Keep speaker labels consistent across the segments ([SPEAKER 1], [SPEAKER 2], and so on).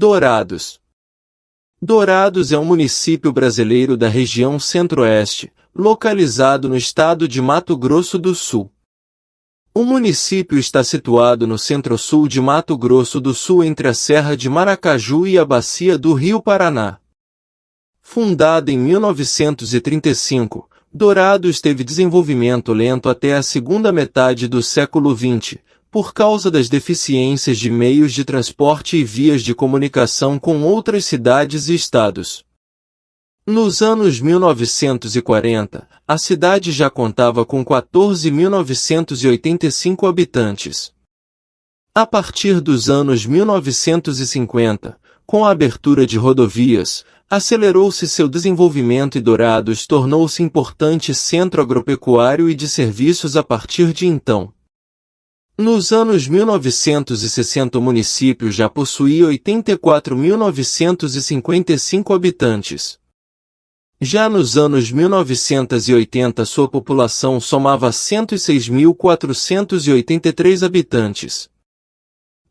[SPEAKER 1] Dourados. Dourados é um município brasileiro da região Centro-Oeste, localizado no estado de Mato Grosso do Sul. O município está situado no centro-sul de Mato Grosso do Sul entre a Serra de Maracaju e a bacia do Rio Paraná. Fundada em 1935, Dourados teve desenvolvimento lento até a segunda metade do século XX, por causa das deficiências de meios de transporte e vias de comunicação com outras cidades e estados. Nos anos 1940, a cidade já contava com 14.985 habitantes. A partir dos anos 1950, com a abertura de rodovias, acelerou-se seu desenvolvimento e Dourados tornou-se importante centro agropecuário e de serviços a partir de então. Nos anos 1960 o município já possuía 84.955 habitantes. Já nos anos 1980 sua população somava 106.483 habitantes.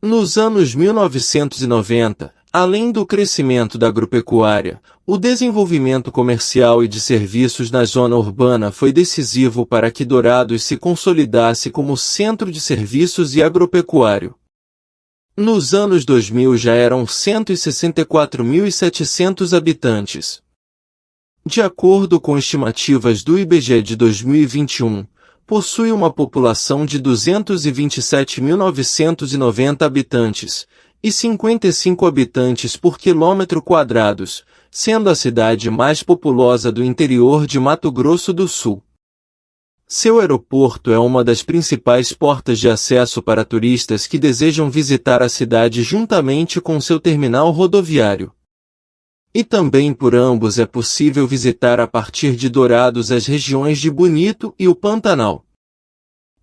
[SPEAKER 1] Nos anos 1990, além do crescimento da agropecuária, o desenvolvimento comercial e de serviços na zona urbana foi decisivo para que Dourados se consolidasse como centro de serviços e agropecuário. Nos anos 2000 já eram 164.700 habitantes. De acordo com estimativas do IBGE de 2021, possui uma população de 227.990 habitantes, e 55 habitantes por quilômetro quadrados, sendo a cidade mais populosa do interior de Mato Grosso do Sul. Seu aeroporto é uma das principais portas de acesso para turistas que desejam visitar a cidade juntamente com seu terminal rodoviário. E também por ambos é possível visitar a partir de Dourados as regiões de Bonito e o Pantanal.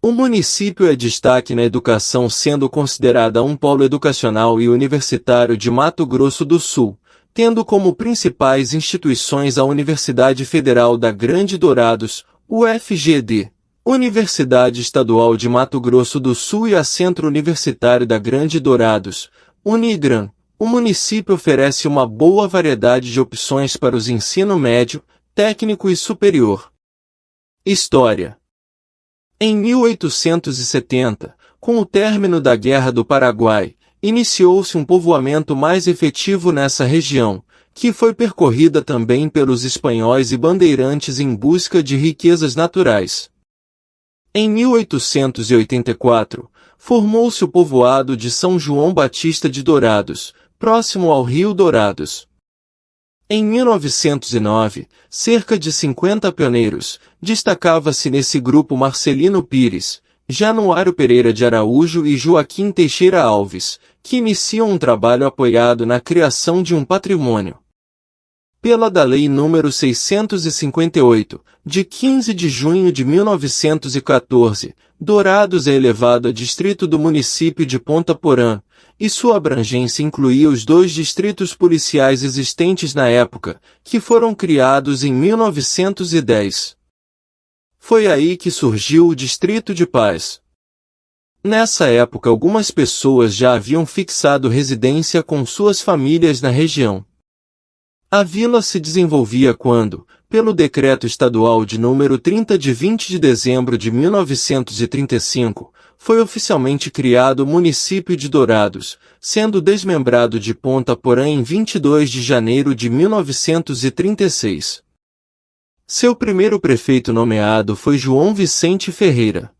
[SPEAKER 1] O município é destaque na educação, sendo considerada um polo educacional e universitário de Mato Grosso do Sul, tendo como principais instituições a Universidade Federal da Grande Dourados, UFGD, Universidade Estadual de Mato Grosso do Sul e a Centro Universitário da Grande Dourados, Unigran. O município oferece uma boa variedade de opções para os ensino médio, técnico e superior. História. Em 1870, com o término da Guerra do Paraguai, iniciou-se um povoamento mais efetivo nessa região, que foi percorrida também pelos espanhóis e bandeirantes em busca de riquezas naturais. Em 1884, formou-se o povoado de São João Batista de Dourados, próximo ao Rio Dourados. Em 1909, cerca de 50 pioneiros, destacava-se nesse grupo Marcelino Pires, Januário Pereira de Araújo e Joaquim Teixeira Alves, que iniciam um trabalho apoiado na criação de um patrimônio. Pela da Lei nº 658, de 15 de junho de 1914, Dourados é elevado a distrito do município de Ponta Porã, e sua abrangência incluía os 2 distritos policiais existentes na época, que foram criados em 1910. Foi aí que surgiu o Distrito de Paz. Nessa época algumas pessoas já haviam fixado residência com suas famílias na região. A vila se desenvolvia quando, pelo Decreto Estadual de número 30 de 20 de dezembro de 1935, foi oficialmente criado o município de Dourados, sendo desmembrado de Ponta Porã em 22 de janeiro de 1936. Seu primeiro prefeito nomeado foi João Vicente Ferreira.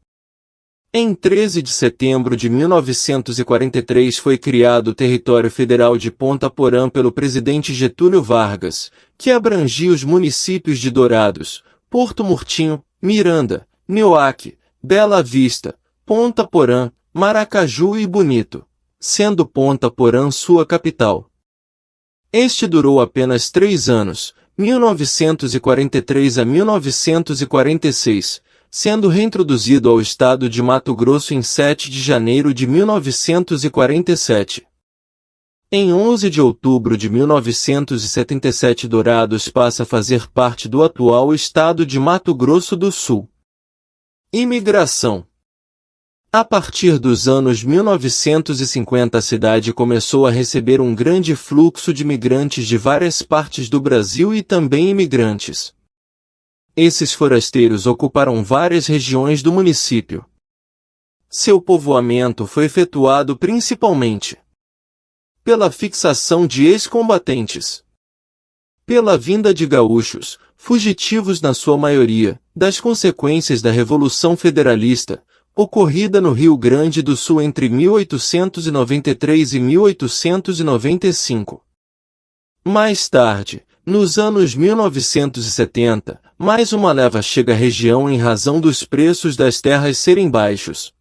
[SPEAKER 1] Em 13 de setembro de 1943 foi criado o Território Federal de Ponta Porã pelo presidente Getúlio Vargas, que abrangia os municípios de Dourados, Porto Murtinho, Miranda, Nioaque, Bela Vista, Ponta Porã, Maracaju e Bonito, sendo Ponta Porã sua capital. Este durou apenas 3 anos, 1943 a 1946, sendo reintroduzido ao estado de Mato Grosso em 7 de janeiro de 1947. Em 11 de outubro de 1977 Dourados passa a fazer parte do atual estado de Mato Grosso do Sul. Imigração. A partir dos anos 1950 a cidade começou a receber um grande fluxo de imigrantes de várias partes do Brasil e também imigrantes. Esses forasteiros ocuparam várias regiões do município. Seu povoamento foi efetuado principalmente pela fixação de ex-combatentes, pela vinda de gaúchos, fugitivos na sua maioria, das consequências da Revolução Federalista, ocorrida no Rio Grande do Sul entre 1893 e 1895. Mais tarde, nos anos 1970, mais uma leva chega à região em razão dos preços das terras serem baixos.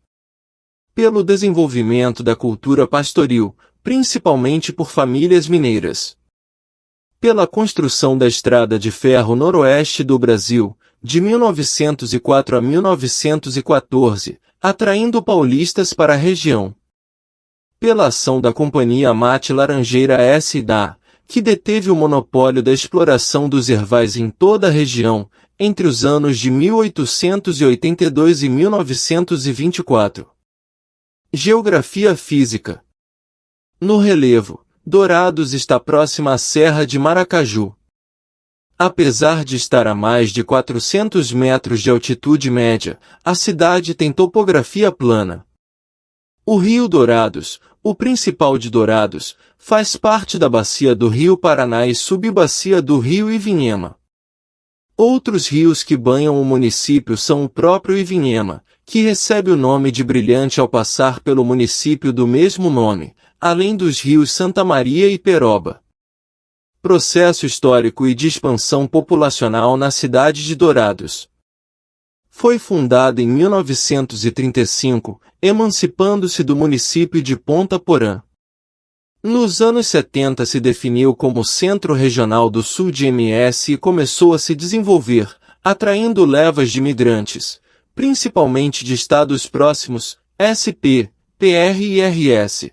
[SPEAKER 1] Pelo desenvolvimento da cultura pastoril, principalmente por famílias mineiras. Pela construção da Estrada de Ferro Noroeste do Brasil, de 1904 a 1914, atraindo paulistas para a região. Pela ação da Companhia Mate Laranjeira S.A., que deteve o monopólio da exploração dos ervais em toda a região, entre os anos de 1882 e 1924. Geografia física. No relevo, Dourados está próxima à Serra de Maracaju. Apesar de estar a mais de 400 metros de altitude média, a cidade tem topografia plana. O Rio Dourados, o principal de Dourados, faz parte da bacia do Rio Paraná e subbacia do Rio Ivinhema. Outros rios que banham o município são o próprio Ivinhema, que recebe o nome de Brilhante ao passar pelo município do mesmo nome, além dos rios Santa Maria e Peroba. Processo histórico e de expansão populacional na cidade de Dourados. Foi fundada em 1935, emancipando-se do município de Ponta Porã. Nos anos 70 se definiu como Centro Regional do Sul de MS e começou a se desenvolver, atraindo levas de imigrantes, principalmente de estados próximos, SP, PR e RS.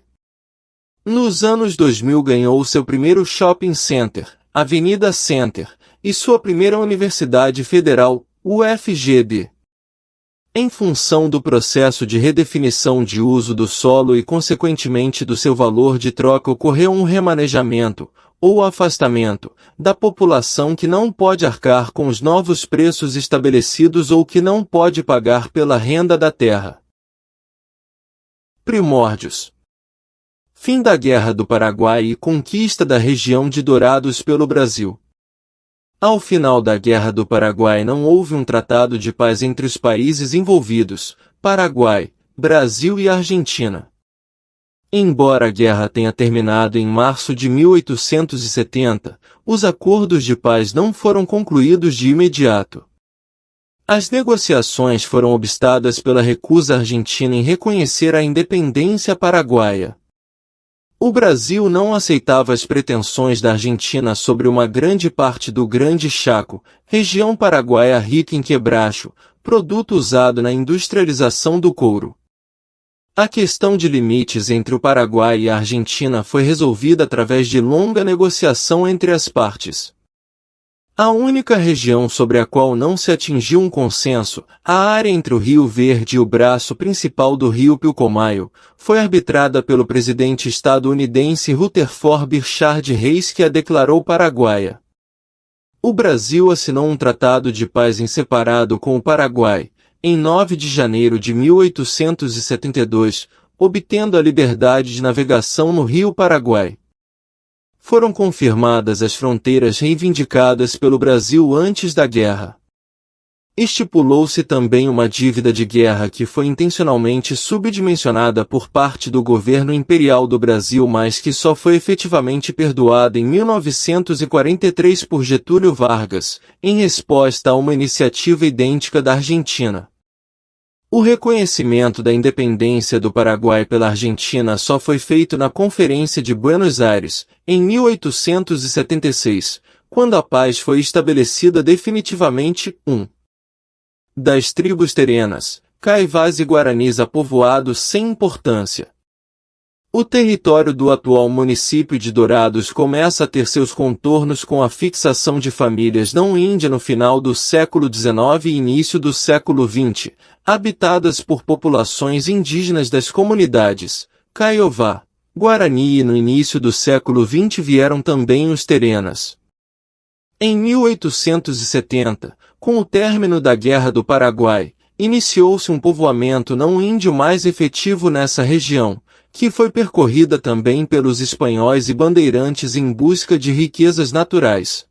[SPEAKER 1] Nos anos 2000 ganhou seu primeiro shopping center, Avenida Center, e sua primeira Universidade Federal, UFGD. Em função do processo de redefinição de uso do solo e consequentemente do seu valor de troca ocorreu um remanejamento, ou afastamento, da população que não pode arcar com os novos preços estabelecidos ou que não pode pagar pela renda da terra. Primórdios. Fim da Guerra do Paraguai e conquista da região de Dourados pelo Brasil. Ao final da Guerra do Paraguai não houve um tratado de paz entre os países envolvidos, Paraguai, Brasil e Argentina. Embora a guerra tenha terminado em março de 1870, os acordos de paz não foram concluídos de imediato. As negociações foram obstadas pela recusa argentina em reconhecer a independência paraguaia. O Brasil não aceitava as pretensões da Argentina sobre uma grande parte do Grande Chaco, região paraguaia rica em quebracho, produto usado na industrialização do couro. A questão de limites entre o Paraguai e a Argentina foi resolvida através de longa negociação entre as partes. A única região sobre a qual não se atingiu um consenso, a área entre o Rio Verde e o braço principal do Rio Pilcomayo, foi arbitrada pelo presidente estadunidense Rutherford Bichard Reis que a declarou paraguaia. O Brasil assinou um tratado de paz em separado com o Paraguai, em 9 de janeiro de 1872, obtendo a liberdade de navegação no Rio Paraguai. Foram confirmadas as fronteiras reivindicadas pelo Brasil antes da guerra. Estipulou-se também uma dívida de guerra que foi intencionalmente subdimensionada por parte do governo imperial do Brasil, mas que só foi efetivamente perdoada em 1943 por Getúlio Vargas, em resposta a uma iniciativa idêntica da Argentina. O reconhecimento da independência do Paraguai pela Argentina só foi feito na Conferência de Buenos Aires, em 1876, quando a paz foi estabelecida definitivamente. Das tribos terenas, caivás e guaranis a povoados sem importância. O território do atual município de Dourados começa a ter seus contornos com a fixação de famílias não índias no final do século XIX e início do século XX, habitadas por populações indígenas das comunidades Caiová, Guarani e no início do século XX vieram também os Terenas. Em 1870, com o término da Guerra do Paraguai, iniciou-se um povoamento não índio mais efetivo nessa região, que foi percorrida também pelos espanhóis e bandeirantes em busca de riquezas naturais.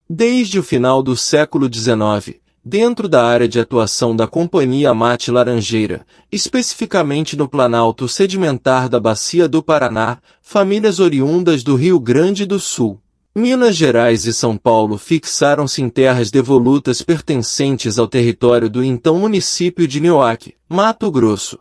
[SPEAKER 1] Desde o final do século XIX, dentro da área de atuação da Companhia Mate Laranjeira, especificamente no Planalto Sedimentar da Bacia do Paraná, famílias oriundas do Rio Grande do Sul, Minas Gerais e São Paulo fixaram-se em terras devolutas pertencentes ao território do então município de Nioaque, Mato Grosso.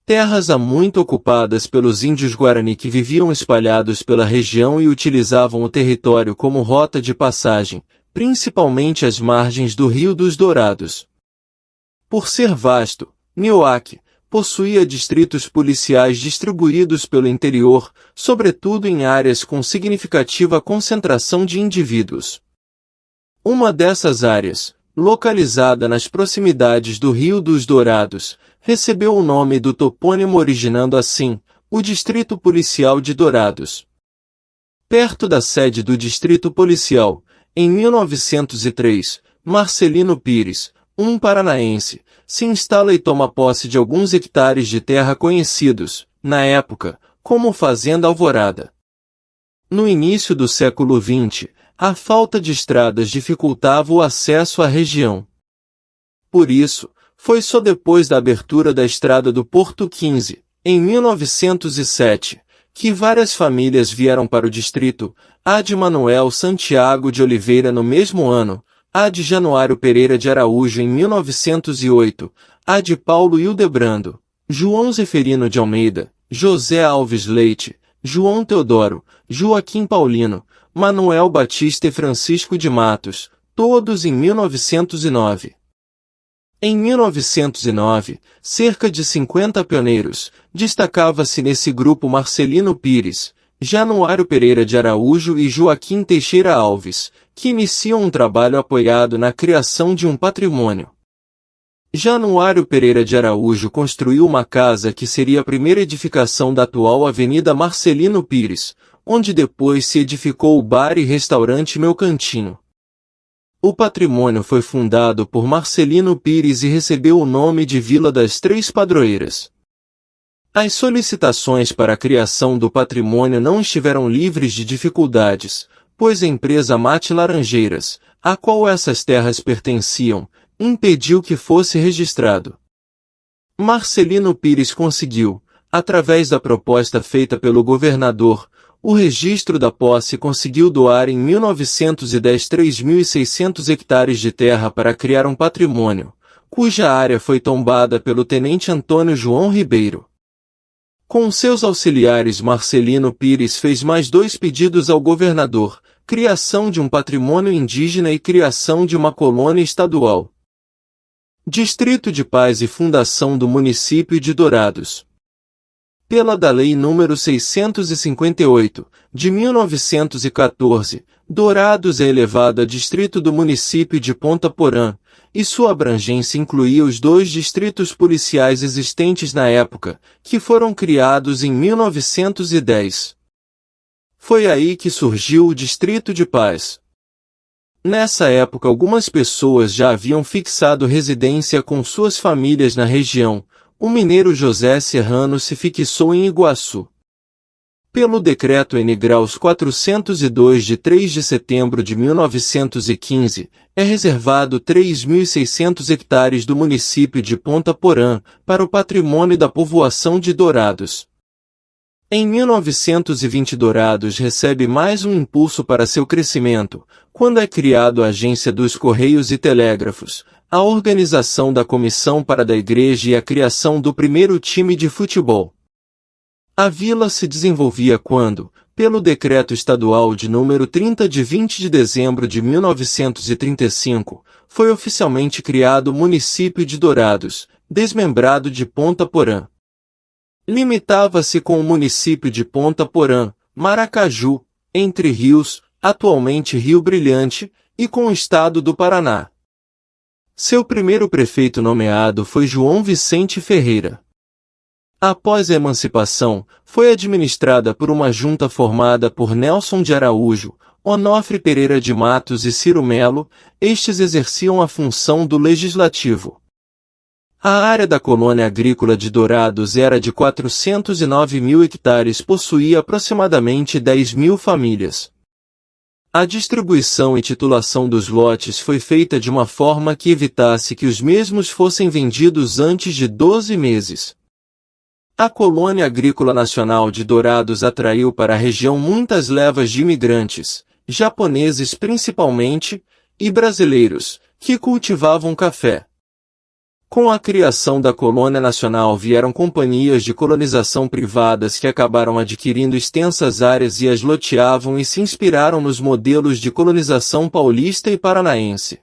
[SPEAKER 1] Terras há muito ocupadas pelos índios Guarani que viviam espalhados pela região e utilizavam o território como rota de passagem, principalmente às margens do Rio dos Dourados. Por ser vasto, Nioaque possuía distritos policiais distribuídos pelo interior, sobretudo em áreas com significativa concentração de indivíduos. Uma dessas áreas, localizada nas proximidades do Rio dos Dourados, recebeu o nome do topônimo originando assim, o Distrito Policial de Dourados. Perto da sede do Distrito Policial, em 1903, Marcelino Pires, um paranaense, se instala e toma posse de alguns hectares de terra conhecidos, na época, como Fazenda Alvorada. No início do século XX, a falta de estradas dificultava o acesso à região. Por isso, foi só depois da abertura da estrada do Porto 15, em 1907, que várias famílias vieram para o distrito, a de Manuel Santiago de Oliveira no mesmo ano, a de Januário Pereira de Araújo em 1908, a de Paulo Hildebrando, João Zeferino de Almeida, José Alves Leite, João Teodoro, Joaquim Paulino, Manuel Batista e Francisco de Matos, todos em 1909. Em 1909, cerca de 50 pioneiros, destacava-se nesse grupo Marcelino Pires, Januário Pereira de Araújo e Joaquim Teixeira Alves, que iniciam um trabalho apoiado na criação de um patrimônio. Januário Pereira de Araújo construiu uma casa que seria a primeira edificação da atual Avenida Marcelino Pires, onde depois se edificou o bar e restaurante Meu Cantinho. O patrimônio foi fundado por Marcelino Pires e recebeu o nome de Vila das Três Padroeiras. As solicitações para a criação do patrimônio não estiveram livres de dificuldades, pois a empresa Mate Laranjeiras, a qual essas terras pertenciam, impediu que fosse registrado. Marcelino Pires conseguiu, através da proposta feita pelo governador, o registro da posse e conseguiu doar em 1910 3.600 hectares de terra para criar um patrimônio, cuja área foi tombada pelo tenente Antônio João Ribeiro. Com seus auxiliares Marcelino Pires fez mais 2 pedidos ao governador, criação de um patrimônio indígena e criação de uma colônia estadual. Distrito de Paz e fundação do município de Dourados. Pela da Lei nº 658, de 1914, Dourados é elevado a distrito do município de Ponta Porã, e sua abrangência incluía os 2 distritos policiais existentes na época, que foram criados em 1910. Foi aí que surgiu o Distrito de Paz. Nessa época algumas pessoas já haviam fixado residência com suas famílias na região. O mineiro José Serrano se fixou em Iguaçu. Pelo Decreto N. Graus 402 de 3 de setembro de 1915, é reservado 3.600 hectares do município de Ponta Porã para o patrimônio da povoação de Dourados. Em 1920 Dourados recebe mais um impulso para seu crescimento, quando é criado a Agência dos Correios e Telégrafos, a organização da Comissão para da Igreja e a criação do primeiro time de futebol. A vila se desenvolvia quando, pelo Decreto Estadual de número 30 de 20 de dezembro de 1935, foi oficialmente criado o município de Dourados, desmembrado de Ponta Porã. Limitava-se com o município de Ponta Porã, Maracaju, Entre Rios, atualmente Rio Brilhante, e com o estado do Paraná. Seu primeiro prefeito nomeado foi João Vicente Ferreira. Após a emancipação, foi administrada por uma junta formada por Nelson de Araújo, Onofre Pereira de Matos e Ciro Melo. Estes exerciam a função do legislativo. A área da colônia agrícola de Dourados era de 409 mil hectares, possuía aproximadamente 10 mil famílias. A distribuição e titulação dos lotes foi feita de uma forma que evitasse que os mesmos fossem vendidos antes de 12 meses. A Colônia Agrícola Nacional de Dourados atraiu para a região muitas levas de imigrantes, japoneses principalmente, e brasileiros, que cultivavam café. Com a criação da Colônia Nacional vieram companhias de colonização privadas que acabaram adquirindo extensas áreas e as loteavam e se inspiraram nos modelos de colonização paulista e paranaense.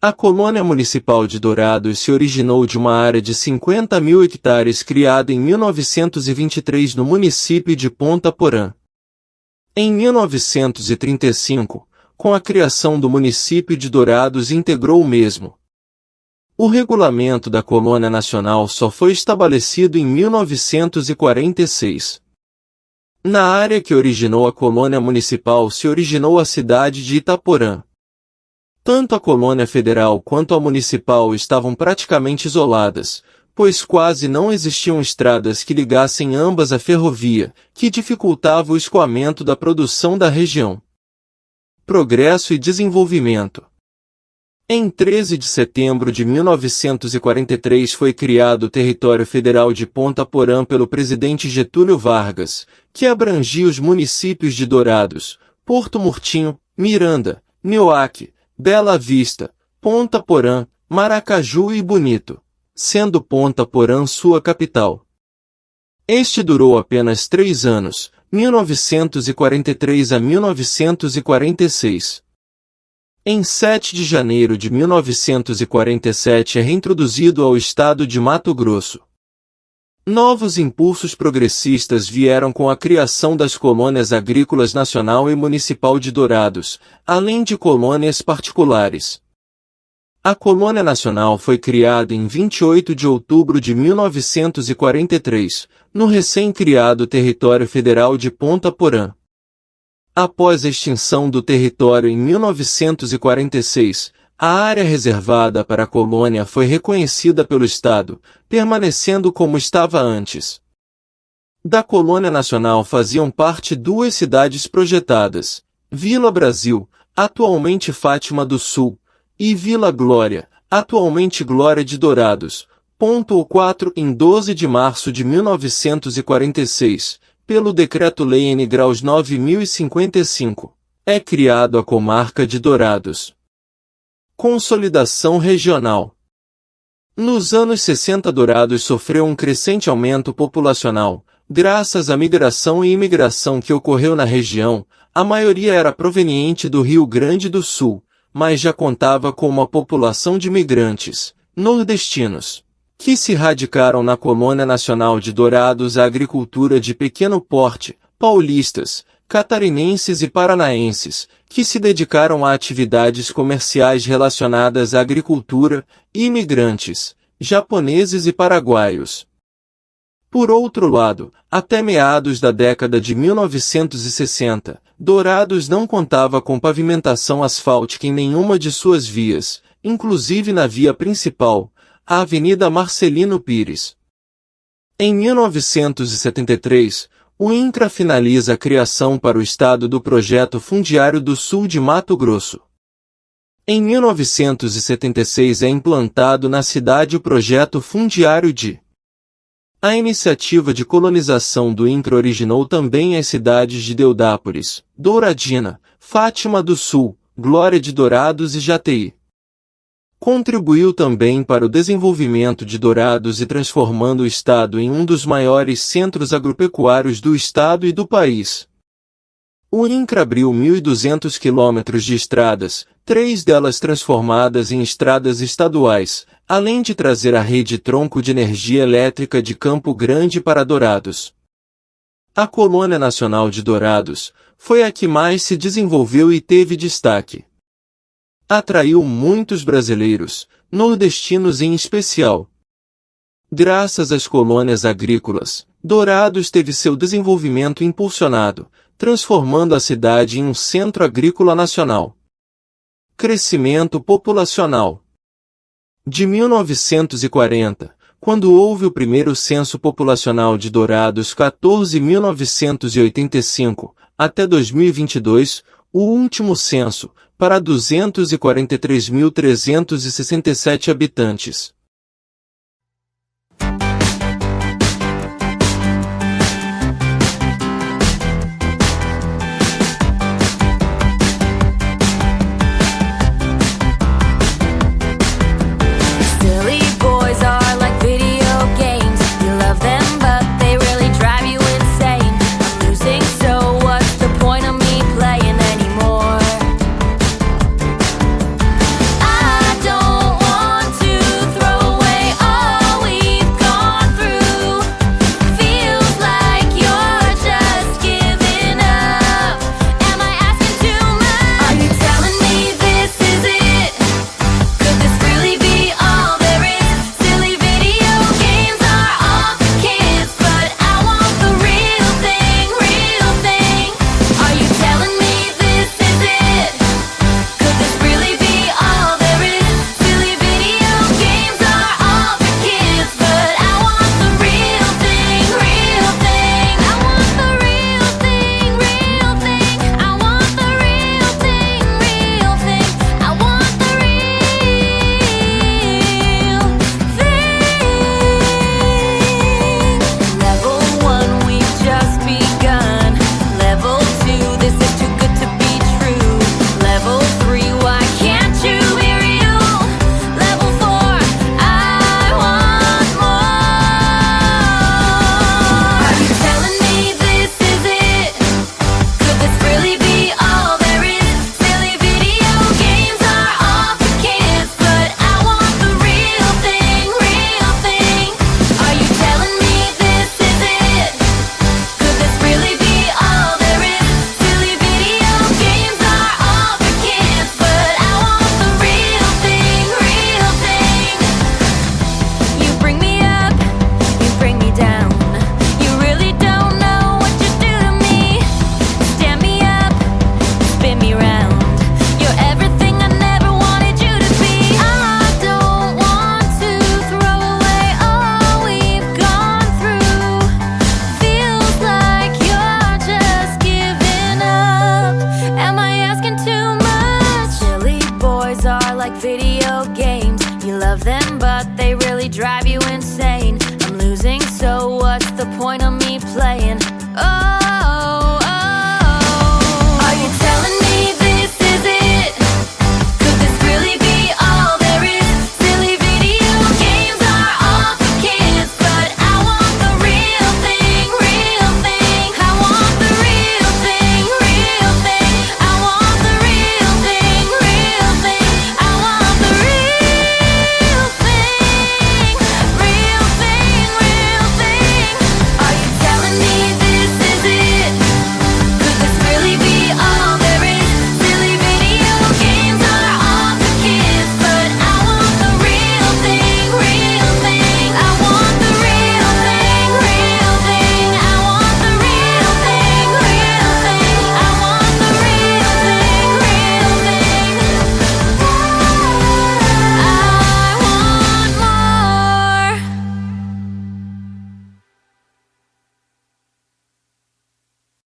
[SPEAKER 1] A colônia municipal de Dourados se originou de uma área de 50 mil hectares criada em 1923 no município de Ponta Porã. Em 1935, com a criação do município de Dourados, integrou o mesmo. O regulamento da Colônia Nacional só foi estabelecido em 1946. Na área que originou a colônia municipal se originou a cidade de Itaporã. Tanto a colônia federal quanto a municipal estavam praticamente isoladas, pois quase não existiam estradas que ligassem ambas à ferrovia, que dificultava o escoamento da produção da região. Progresso e desenvolvimento. Em 13 de setembro de 1943 foi criado o Território Federal de Ponta Porã pelo presidente Getúlio Vargas, que abrangia os municípios de Dourados, Porto Murtinho, Miranda, Nioaque, Bela Vista, Ponta Porã, Maracaju e Bonito, sendo Ponta Porã sua capital. Este durou apenas 3 anos, 1943 a 1946. Em 7 de janeiro de 1947 é reintroduzido ao estado de Mato Grosso. Novos impulsos progressistas vieram com a criação das colônias agrícolas nacional e municipal de Dourados, além de colônias particulares. A colônia nacional foi criada em 28 de outubro de 1943, no recém-criado Território Federal de Ponta Porã. Após a extinção do território em 1946, a área reservada para a colônia foi reconhecida pelo Estado, permanecendo como estava antes. Da colônia nacional faziam parte 2 cidades projetadas, Vila Brasil, atualmente Fátima do Sul, e Vila Glória, atualmente Glória de Dourados. Ponto 4 Em 12 de março de 1946, pelo Decreto-Lei N. Graus 9055, é criado a comarca de Dourados. Consolidação regional. Nos anos 60 Dourados sofreu um crescente aumento populacional, graças à migração e imigração que ocorreu na região. A maioria era proveniente do Rio Grande do Sul, mas já contava com uma população de migrantes, nordestinos, que se radicaram na Colônia Nacional de Dourados. A agricultura de pequeno porte, paulistas, catarinenses e paranaenses, que se dedicaram a atividades comerciais relacionadas à agricultura, e imigrantes, japoneses e paraguaios. Por outro lado, até meados da década de 1960, Dourados não contava com pavimentação asfáltica em nenhuma de suas vias, inclusive na via principal, a Avenida Marcelino Pires. Em 1973, o INCRA finaliza a criação para o Estado do Projeto Fundiário do Sul de Mato Grosso. Em 1976 é implantado na cidade o Projeto Fundiário de. A iniciativa de colonização do INCRA originou também as cidades de Deodápolis, Douradina, Fátima do Sul, Glória de Dourados e Jataí. Contribuiu também para o desenvolvimento de Dourados e transformando o estado em um dos maiores centros agropecuários do estado e do país. O INCRA abriu 1.200 quilômetros de estradas, 3 delas transformadas em estradas estaduais, além de trazer a rede tronco de energia elétrica de Campo Grande para Dourados. A Colônia Nacional de Dourados foi a que mais se desenvolveu e teve destaque. Atraiu muitos brasileiros, nordestinos em especial. Graças às colônias agrícolas, Dourados teve seu desenvolvimento impulsionado, transformando a cidade em um centro agrícola nacional. Crescimento populacional. De 1940, quando houve o primeiro censo populacional de Dourados 14.985, até 2022, o último censo, para 243.367 habitantes.
[SPEAKER 2] Video games, you love them but they really drive you insane. I'm losing, so what's the point of me playing?